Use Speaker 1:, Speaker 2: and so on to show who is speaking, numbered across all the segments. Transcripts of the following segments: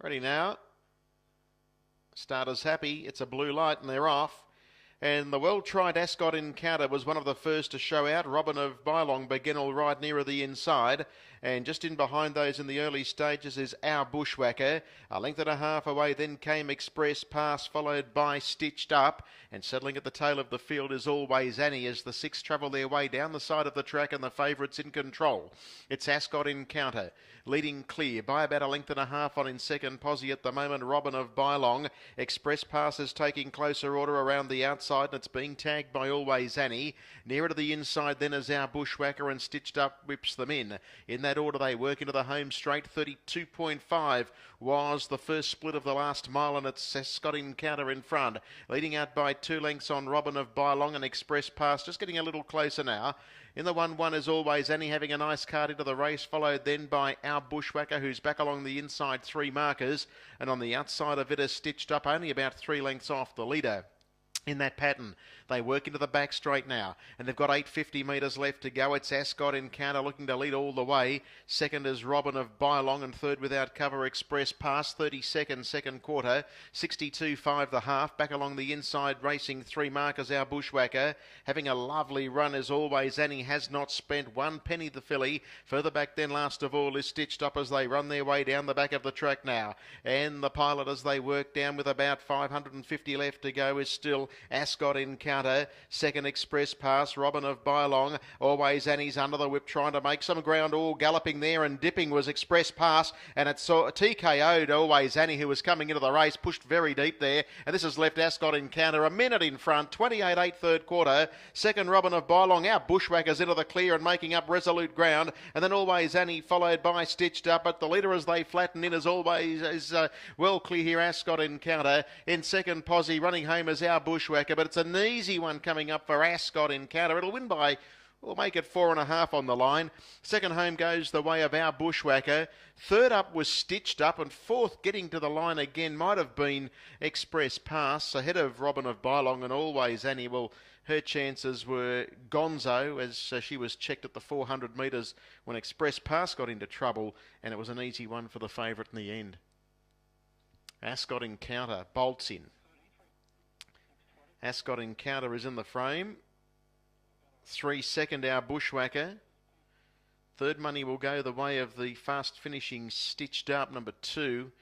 Speaker 1: Ready now. Starters happy. It's a blue light and they're off. And the well-tried Ascot Encounter was one of the first to show out. Robin of Bylong began all right nearer the inside. And just in behind those in the early stages is Our Bushwhacker. A length and a half away, then came Express Pass, followed by Stitched Up. And settling at the tail of the field is Always Annie as the six travel their way down the side of the track and the favourites in control. It's Ascot Encounter, leading clear by about a length and a half on in second. Posse at the moment, Robin of Bylong. Express Pass is taking closer order around the outside and it's being tagged by Always Annie. Nearer to the inside then is Our Bushwhacker and Stitched Up whips them in. In that order they work into the home straight. 32.5 was the first split of the last mile and it's Ascot Encounter in front. Leading out by 2 lengths on Robin of Bylong and Express Pass just getting a little closer now. In the 1-1 is Always Annie having a nice card into the race, followed then by Our Bushwhacker, who's back along the inside 3 markers, and on the outside of it is Stitched Up, only about 3 lengths off the leader. In that pattern, they work into the back straight now, and they've got 850 metres left to go. It's Ascot Encounter looking to lead all the way. Second is Robin of Bylong, and third without cover Express Pass. 32nd, second quarter, 62.5 the half. Back along the inside, racing 3 markers, Our Bushwhacker. Having a lovely run as always, Annie has not spent 1 penny the filly. Further back then, last of all, is Stitched Up as they run their way down the back of the track now. And the pilot as they work down with about 550 left to go is still Ascot Encounter. Second Express Pass, Robin of Bylong. Always Annie's under the whip trying to make some ground. All galloping there and dipping was Express Pass, and it's TKO'd Always Annie, who was coming into the race, pushed very deep there, and this has left Ascot Encounter a minute in front. 28.8 third quarter. Second Robin of Bylong. Our Bushwhackers into the clear and making up resolute ground, and then Always Annie followed by Stitched Up, but the leader as they flatten in as always is well clear here. Ascot Encounter in second. Posse running home as Our Bushwhacker, but it's an easy one coming up for Ascot Encounter. It'll win by, we'll make it 4.5 on the line. Second home goes the way of Our Bushwhacker. Third up was Stitched Up, and fourth getting to the line again might have been Express Pass ahead of Robin of Bylong and Always Annie. Well, her chances were gonzo as she was checked at the 400 metres when Express Pass got into trouble, and it was an easy one for the favourite in the end. Ascot Encounter bolts in. Ascot Encounter is in the frame. 3 second, Our Bushwhacker. Third money will go the way of the fast finishing Stitched Up, number 2.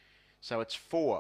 Speaker 1: So it's 4.